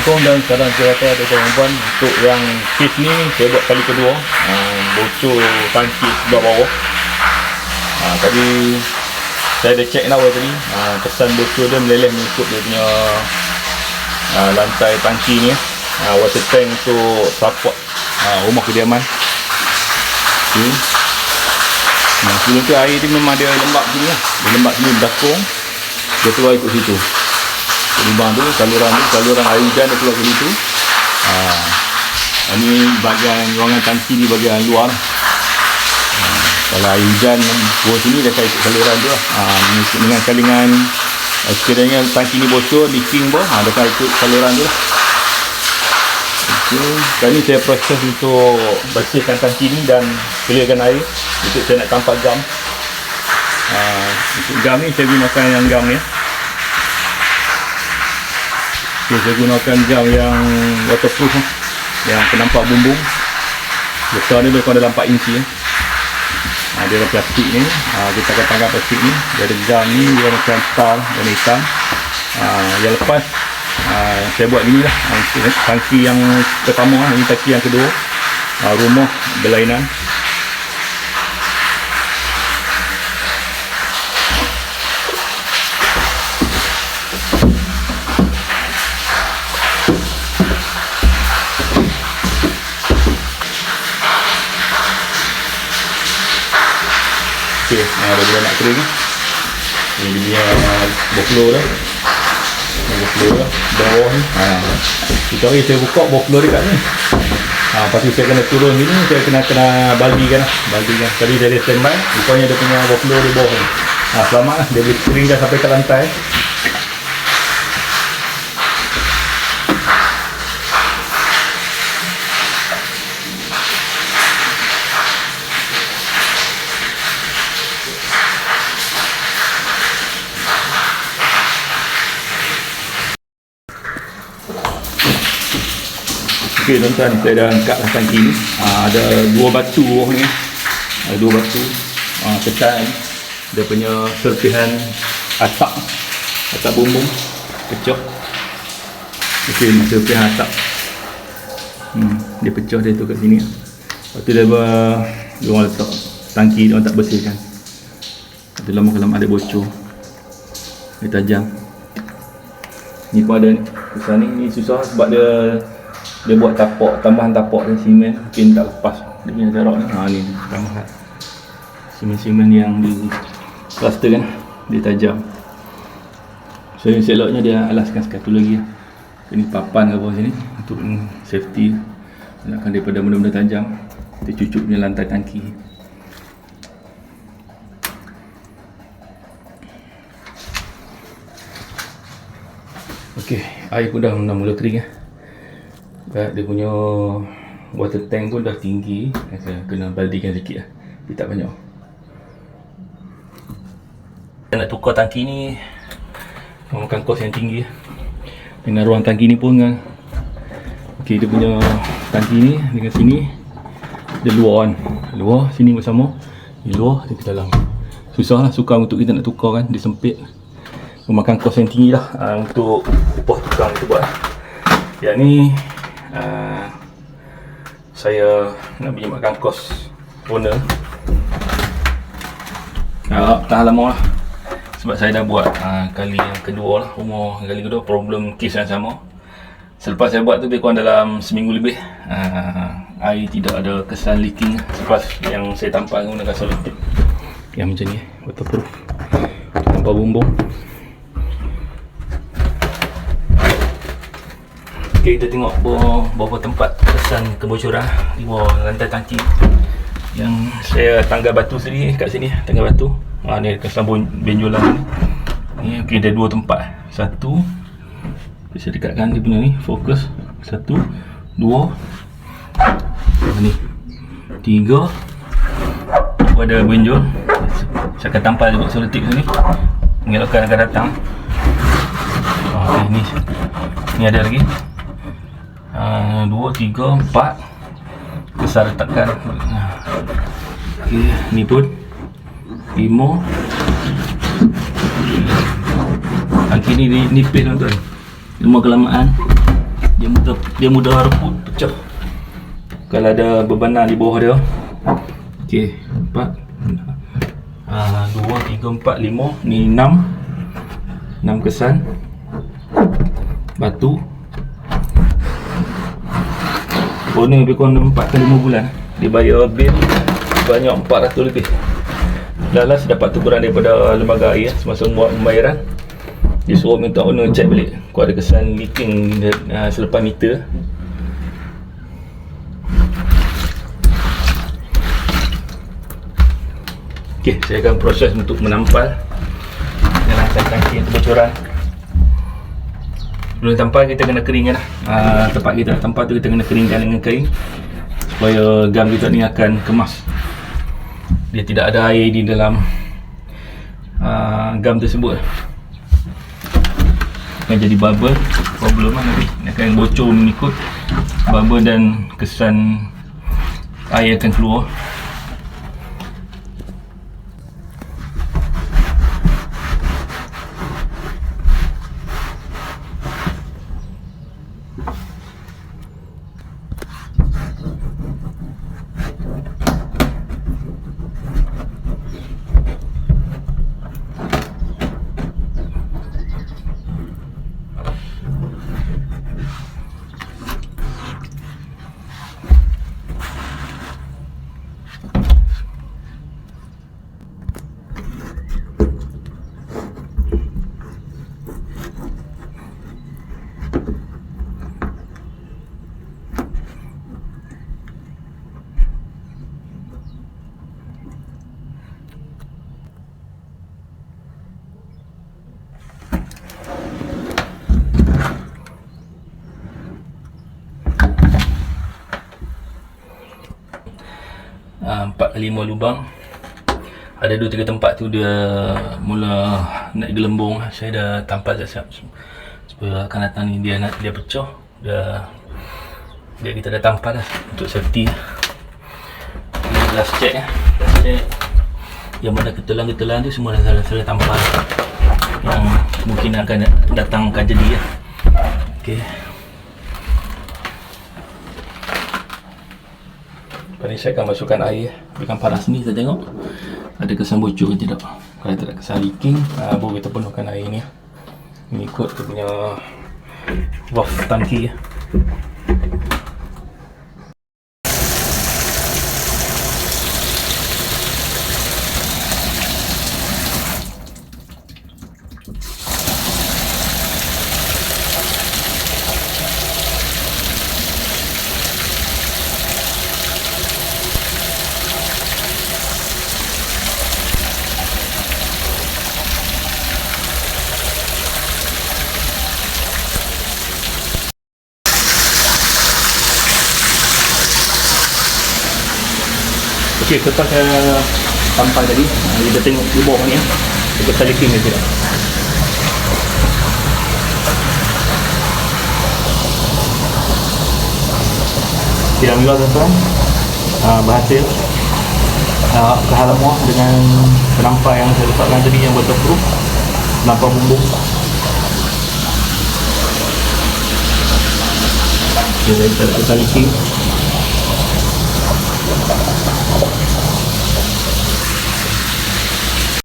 Assalamualaikum, dan sekarang saya kata ada perempuan untuk yang kes ni saya buat kali kedua, bocor tangki sebelah bawah. Tadi saya dah check awal tadi, kesan bocor dia meleleh mengikut dia punya lantai tangki ni, water tank untuk support rumah kediaman. Okay. Sebelum tu air dia memang ada lembab sini lah. Dia lembab sini bertakung, dia keluar ikut situ. Lubang tu, saluran air hujan dia keluar ke situ. Ini bahagian ruangan tangki di bahagian luar. Kalau air hujan keluar sini dia akan ikut saluran tu lah. Dengan salingan sekiranya tangki ni bocor, leaking pun dia akan ikut saluran tu lah. Okay. Kali ni saya proses untuk bersihkan tangki ni dan clearkan air. Untuk saya nak tampak gam. Untuk gam ni saya gunakan yang gam ni. Okay, saya gunakan gam yang waterproof, yang penampak bumbung. Besar ni lebih kurang dalam 4 inci. Dia ada plastik ni, kita akan tangkap plastik ni. Dia ada gam ni, dia macam tar warna hitam. Yang lepas saya buat ni lah, tangki yang pertama, ini tangki yang kedua, rumah berlainan. Okay, dah nak kering ni. Ini dia boklo dah. Boklo dah bawah ni. Kita hari saya buka boklo dekat ni. Lepas tu saya kena turun sini, saya kena bagikan. Tadi saya dah standby, rupanya dia punya boklo di bawah ni. Selamat lah, dia boleh kering dah sampai ke lantai. Ok tuan-tuan, saya dah angkatlah tangki ni. Ada 2 batu bawah ni. Ada 2 batu pecah ni. Dia punya serpihan atap bumbung pecah. Ok, ni serpihan atap. Dia pecah, dia tu kat sini. Lepas tu dia orang letak tangki, dia orang tak bersihkan. Ada lama-lama ada bocor. Dia tajam. Ni pun ada ni. Susah ni susah sebab dia buat tapak, tambahan tapak dan simen, mungkin tak lepas dia punya jarak ni. Ni tambahan simen yang di plaster kan, dia tajam. So seloknya dia alaskan satu lagi. Ini papan ke bawah sini untuk safety, nakkan daripada benda-benda tajam kita cucuk punya lantai tangki. Okey, air pun dah mula kering. Dia punya water tank pun dah tinggi. Saya kena baldikan sikit lah. Dia tak banyak. Saya nak tukar tangki ni, memakan kos yang tinggi. Dengan ruang tangki ni pun kan. Ok, dia punya tangki ni dengan sini dia luar kan. Luar sini bersama, di luar dia ke dalam. Susah lah, sukar untuk kita nak tukar kan. Dia sempit, memakan kos yang tinggi lah untuk upah tukang kita buat. Yang ni saya nak berjimatkan kos owner. Tahan lama lah sebab saya dah buat kali yang kedua lah, rumah kali kedua, problem kes yang sama. Selepas saya buat tu lebih kurang dalam seminggu lebih, air tidak ada kesan leaking. Selepas yang saya tampal menggunakan solid tape yang macam ni, waterproof, tanpa bumbung. Ok, kita tengok beberapa tempat kesan kebocoran di bawah lantai tangki. Yang saya tanggal batu sendiri kat sini, tanggal batu. Ni kesan benjolan ni. Ok, ada 2 tempat. Satu, saya dekatkan dia punya ni, fokus. 1, 2, ni 3. Ada benjol. Saya akan tampal juga seletik sini, mengelakkan akan datang. Ok, ni ada lagi. 2, 3, 4 besar letakkan. Ok, ni pun 5. Tangki ni nipis tuan-tuan, lemah kelamaan Dia mudah reput, pecah kalau ada bebanan di bawah dia. Okey, 4 2, 3, 4, 5. Ni 6 kesan batu. Owner lebih kurang 4 ke 5 bulan. Dia bayar bil banyak 400 lebih. Last dapat teguran daripada lembaga air semasa buat pembayaran. Dia suruh minta owner check balik kau ada kesan leaking selepas meter. Okey, saya akan proses untuk menampal dalam tangki yang kebocoran. Sebelum tampal kita kena keringkan tempat kita nak tampal tu kita kena keringkan dengan kain supaya gam kita ni akan kemas. Dia tidak ada air di dalam gam tersebut. Akan jadi bubble problem nanti. Dia akan bocor mengikut bubble dan kesan air akan keluar. Empat kali 5 lubang. Ada 2-3 tempat tu dia mula nak gelembung. Saya dah tampal siap-siap supaya akan datang ni dia pecah. Dia kita dah tampal dah untuk safety. Last check last check. Yang mana ketelan-ketelan tu semua dah saya tampal. Yang mungkin akan datang akan jadi ya. Okey. Lepas ni saya akan masukkan air, berikan panas ni, kita tengok ada kesan bocor ke tidak. Kalau tak ada kesan leaking, baru kita penuhkan air ni mengikut kita punya valve tangki ya. Okey, lepas saya tampal tadi, kita tengok di bawah ni ya. Kita tak leaking ke tidak. Alhamdulillah tuan-tuan, berhasil ke halaman dengan penampal yang saya letakkan tadi yang waterproof, penampal bumbung. Okay, kita tak leaking.